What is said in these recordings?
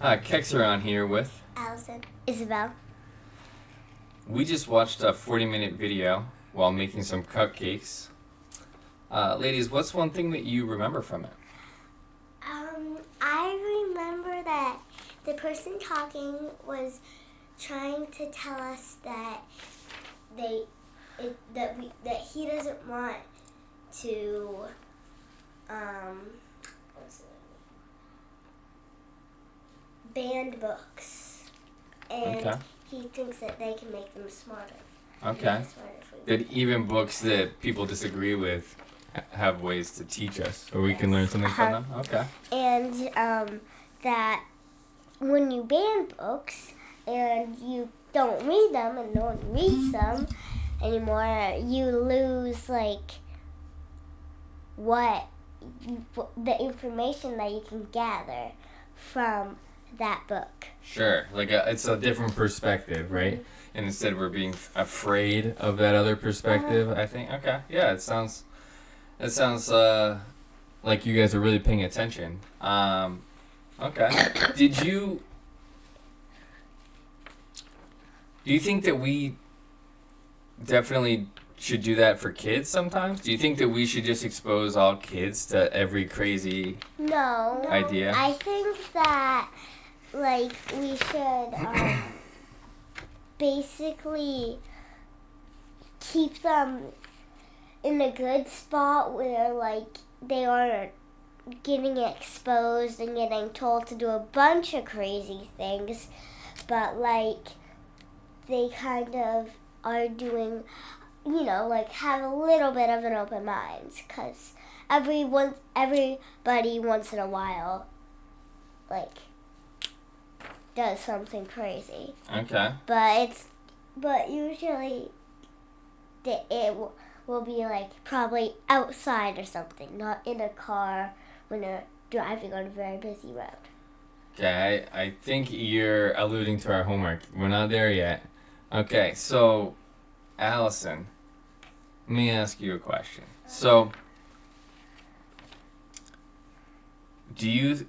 Kexer on here with Allison. Isabel. We just watched a 40-minute video while making some cupcakes. Ladies, what's one thing that you remember from it? I remember that the person talking was trying to tell us that that he doesn't want to ban books, and he thinks that they can make them smarter. Okay. That even books that people disagree with have ways to teach us, or we can learn something from them. Okay. And that when you ban books and you don't read them and no one reads them anymore, you lose the information that you can gather from that book. Sure, it's a different perspective, right? Mm-hmm. And instead we're being afraid of that other perspective, I think. Okay, yeah, it sounds like you guys are really paying attention. Okay. Do you think that we definitely should do that for kids sometimes? Do you think that we should just expose all kids to every crazy idea? I think that we should basically keep them in a good spot where they aren't getting exposed and getting told to do a bunch of crazy things, but they kind of are doing, have a little bit of an open mind, because everybody once in a while does something crazy. Okay. But usually it will be probably outside or something, not in a car when they're driving on a very busy road. Okay, I think you're alluding to our homework. We're not there yet. Okay, so Allison, let me ask you a question. So, do you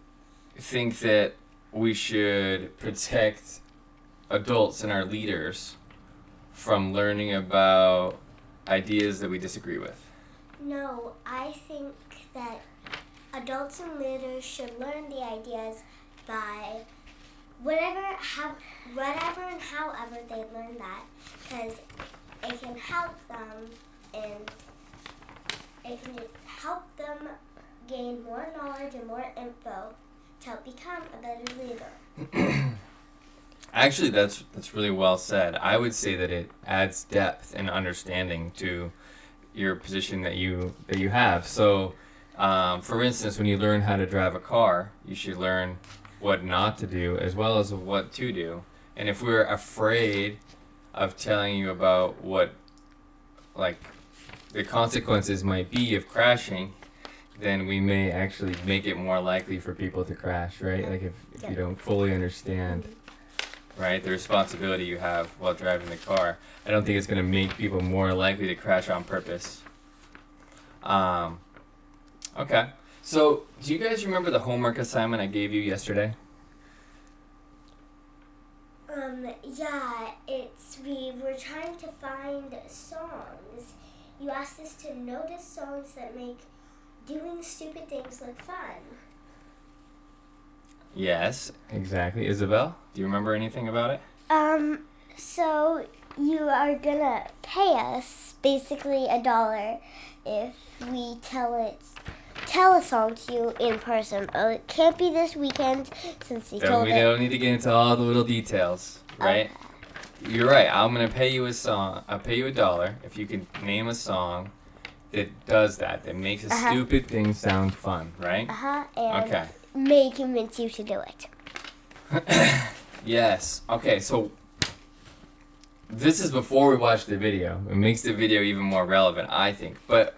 think that we should protect adults and our leaders from learning about ideas that we disagree with? No, I think that adults and leaders should learn the ideas by whatever and however they learn that, because it can help them and it can help them gain more knowledge and more info to help become a better leader. Actually, that's really well said. I would say that it adds depth and understanding to your position that you have. So, for instance, when you learn how to drive a car, you should learn what not to do as well as what to do. And if we're afraid of telling you about what the consequences might be of crashing, then we may actually make it more likely for people to crash, right? If you don't fully understand, right, the responsibility you have while driving the car, I don't think it's going to make people more likely to crash on purpose. Okay. So, do you guys remember the homework assignment I gave you yesterday? Yeah, we were trying to find songs. You asked us to notice songs that make doing stupid things look fun. Yes, exactly. Isabel, do you remember anything about it? So you are gonna pay us basically $1 if we tell a song to you in person. It can't be this weekend since you told it. We don't need to get into all the little details, right? Okay. You're right. I'm gonna pay you a song. I'll pay you $1 if you can name a song that does that makes a stupid thing sound fun, right? And may convince you to do it. Yes. Okay, so this is before we watch the video. It makes the video even more relevant, I think. But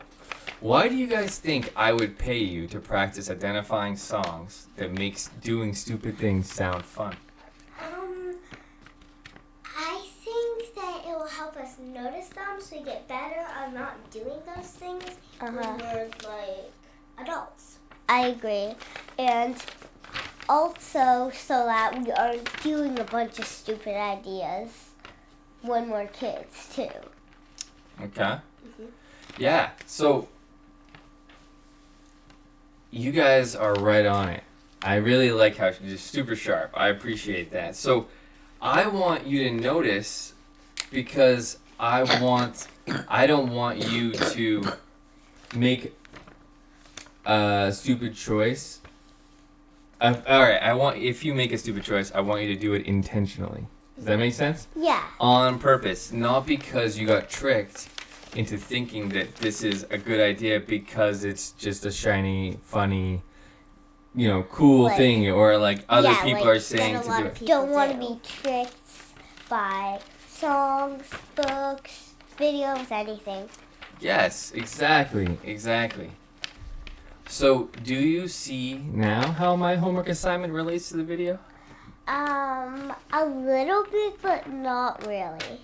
why do you guys think I would pay you to practice identifying songs that makes doing stupid things sound fun? I think that it will help us notice them so we get better on not doing those things when we're adults. I agree. And also so that we aren't doing a bunch of stupid ideas when we're kids, too. Okay. Yeah, so you guys are right on it. I really like how she's just super sharp. I appreciate that. So I want you to notice, because I don't want you to make a stupid choice. All right, if you make a stupid choice, I want you to do it intentionally. Does that make sense? Yeah. On purpose, not because you got tricked into thinking that this is a good idea because it's just a shiny, funny, cool thing, or like other people are saying to do it. Don't want to be tricked by songs, books, videos, anything. Yes, exactly. So, do you see now how my homework assignment relates to the video? A little bit, but not really.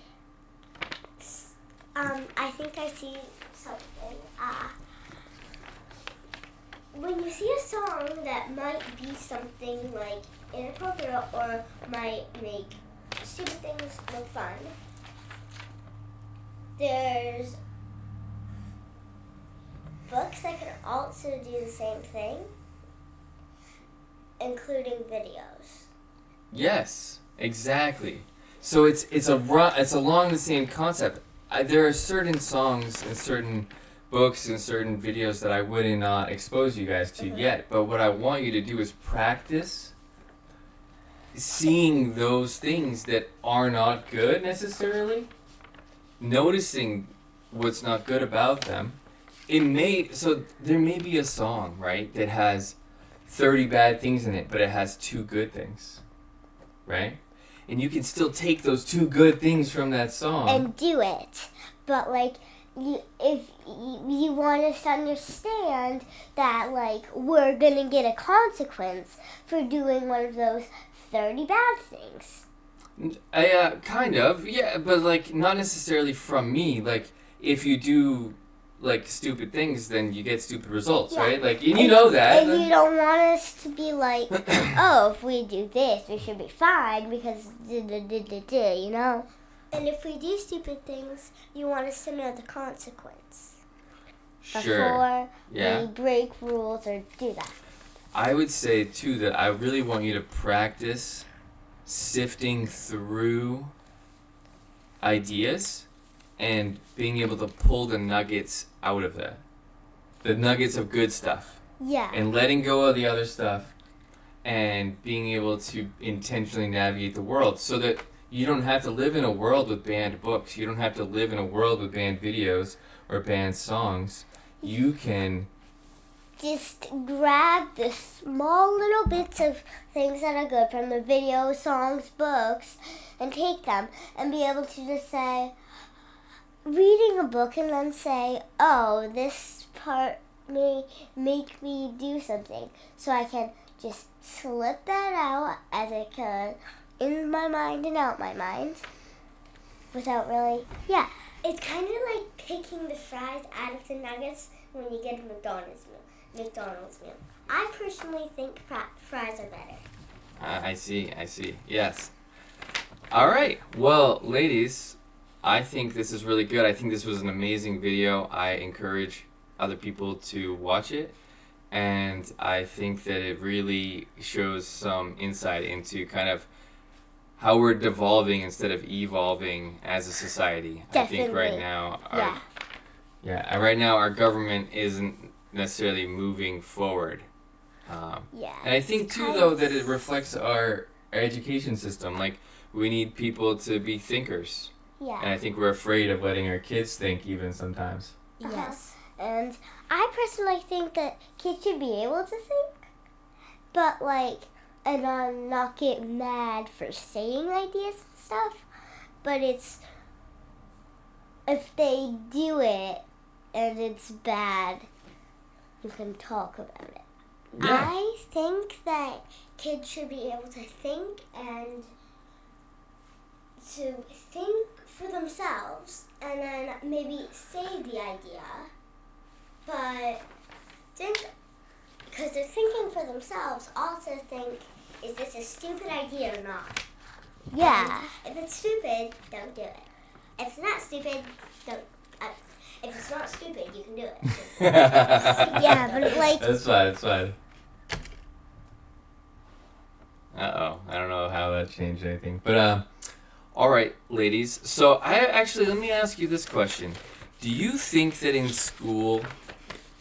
I think I see something. When you see a song that might be something like inappropriate or might make stupid things look fun, there's books that can also do the same thing, including videos. Yes, exactly. So it's along the same concept. There are certain songs and certain books and certain videos that I would not expose you guys to yet, but what I want you to do is practice seeing those things that are not good necessarily, noticing what's not good about them. So there may be a song, right, that has 30 bad things in it, but it has 2 good things, right? And you can still take those 2 good things from that song and do it. But if you want us to understand that we're gonna get a consequence for doing one of those 30 bad things. Kind of, yeah, but not necessarily from me. If you do stupid things, then you get stupid results, right? And you know that. And you don't want us to be oh, if we do this, we should be fine because you know. And if we do stupid things, you want us to know the consequence. Sure. Before we break rules or do that. I would say, too, that I really want you to practice sifting through ideas and being able to pull the nuggets out of that. The nuggets of good stuff. Yeah. And letting go of the other stuff and being able to intentionally navigate the world so that you don't have to live in a world with banned books. You don't have to live in a world with banned videos or banned songs. You can just grab the small little bits of things that are good from the videos, songs, books, and take them and be able to just say, reading a book and then say, oh, this part may make me do something. So I can just slip that out as it can in my mind and out my mind without really, It's kind of like picking the fries out of the nuggets when you get a McDonald's meal. I personally think fries are better. I see. Yes. All right. Well, ladies, I think this is really good. I think this was an amazing video. I encourage other people to watch it. And I think that it really shows some insight into kind of how we're devolving instead of evolving as a society. Definitely. I think right now, right now our government isn't necessarily moving forward. And I think too, though, that it reflects our education system. We need people to be thinkers. Yeah. And I think we're afraid of letting our kids think even sometimes. Yes. And I personally think that kids should be able to think, but and not get mad for saying ideas and stuff. But it's if they do it and it's bad, you can talk about it. Yeah. I think that kids should be able to think and to think for themselves and then maybe say the idea, but because they're thinking for themselves, also think is this a stupid idea or not? Yeah. And if it's stupid, don't do it. If it's not stupid, don't. If it's not stupid, you can do it. Yeah, but like... That's fine. Uh-oh. I don't know how that changed anything. But, all right, ladies. So, let me ask you this question. Do you think that in school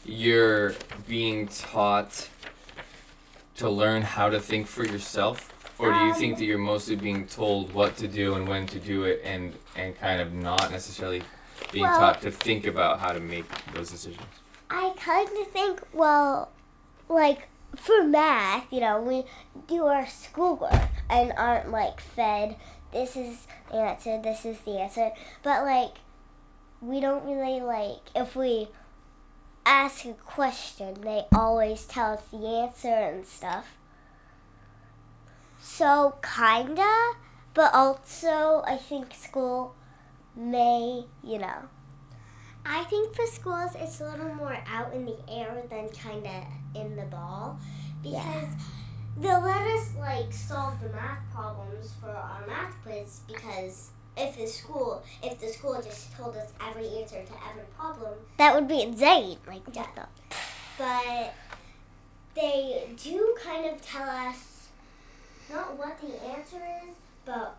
you're being taught to learn how to think for yourself? Or do you think that you're mostly being told what to do and when to do it and kind of not necessarily being taught to think about how to make those decisions? I kind of think, well, like, for math, we do our schoolwork and aren't, like, fed, this is the answer, this is the answer. But, like, we don't really, like, if we ask a question, they always tell us the answer and stuff. So, kinda, but also I think school may, I think for schools it's a little more out in the air than kind of in the ball, because they'll let us like solve the math problems for our math quiz, because if the school just told us every answer to every problem, that would be insane. Like, but they do kind of tell us not what the answer is, but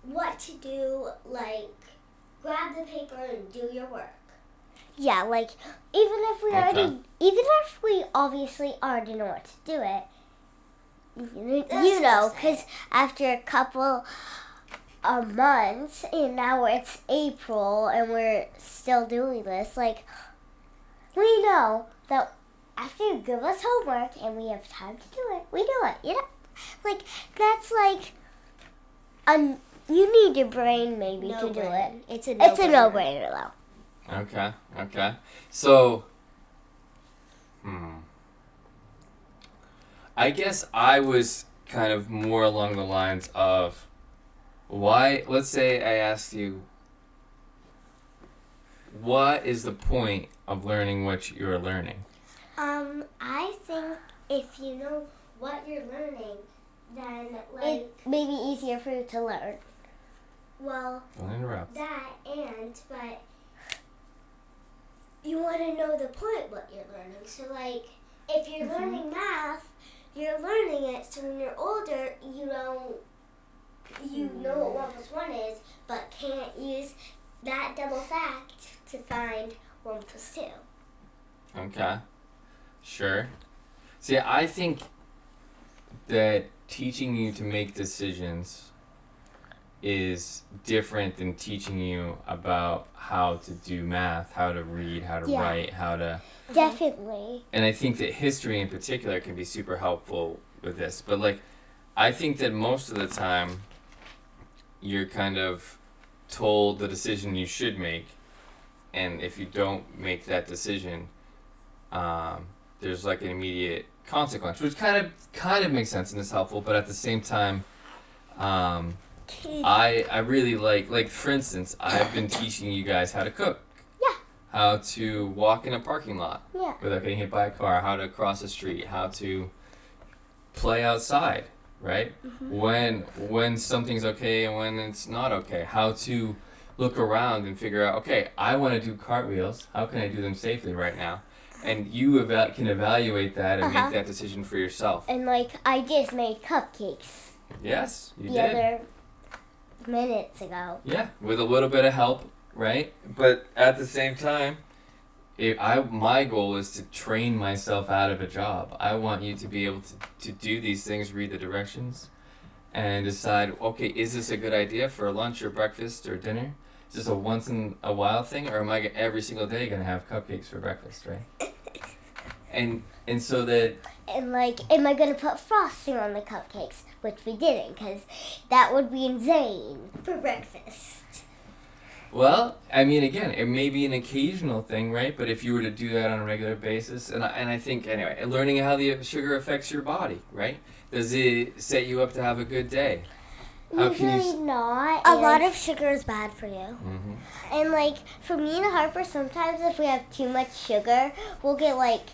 what to do, like grab the paper and do your work. Yeah, like even if we obviously already know what to do it, because after a couple of months and now it's April and we're still doing this, like we know that after you give us homework and we have time to do it, we do it. Like that's like you need your brain maybe to do it. It's a no-brainer though. Okay. So, I guess I was kind of more along the lines of why, let's say I asked you, what is the point of learning what you're learning? I think if you know what you're learning, then like it may be easier for you to learn. Well, don't interrupt. But you want to know the point what you're learning. So like if you're learning math, you're learning it so when you're older you know what 1 plus 1 is, but can't use that double fact to find 1 plus 2. Okay. Sure. See, I think that teaching you to make decisions is different than teaching you about how to do math, how to read, how to write, how to... Definitely. And I think that history in particular can be super helpful with this. But, like, I think that most of the time you're kind of told the decision you should make, and if you don't make that decision, there's, like, an immediate consequence, which kind of makes sense and is helpful, but at the same time, I really like for instance, I've been teaching you guys how to cook. Yeah. How to walk in a parking lot. Yeah. Without getting hit by a car, how to cross the street, how to play outside, right? Mm-hmm. When something's okay and when it's not okay. How to look around and figure out, okay, I want to do cartwheels. How can I do them safely right now? And you can evaluate that and make that decision for yourself. And like I just made cupcakes. Yes, you did. The other minutes ago. Yeah, with a little bit of help, right? But at the same time, my goal is to train myself out of a job. I want you to be able to do these things, read the directions, and decide, okay, is this a good idea for lunch or breakfast or dinner? Is this a once in a while thing, or am I every single day going to have cupcakes for breakfast, right? And so that... And like, am I going to put frosting on the cupcakes? Which we didn't, because that would be insane for breakfast. Well, I mean, again, it may be an occasional thing, right? But if you were to do that on a regular basis, and I think, anyway, learning how the sugar affects your body, right? Does it set you up to have a good day? Usually not. A lot of sugar is bad for you. Mm-hmm. And like, for me and Harper, sometimes if we have too much sugar, we'll get like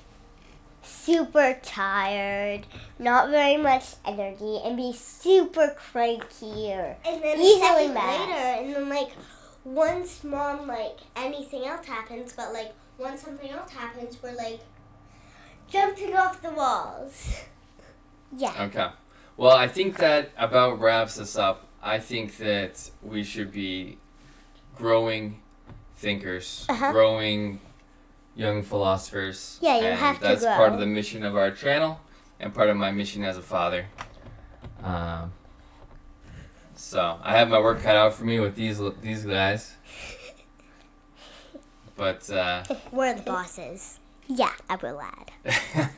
super tired, not very much energy, and be super cranky or And then a easily second mad. later, and then like once mom like anything else happens, but like once something else happens, we're like jumping off the walls. Yeah. Okay. Well, I think that about wraps us up. I think that we should be growing thinkers, growing young philosophers. Yeah, you and have to that's grow. part of the mission of our channel and part of my mission as a father. So I have my work cut out for me with these guys. But We're the bosses. Yeah, I will add.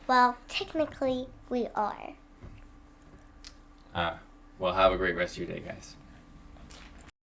Well, technically, we are. well, have a great rest of your day, guys.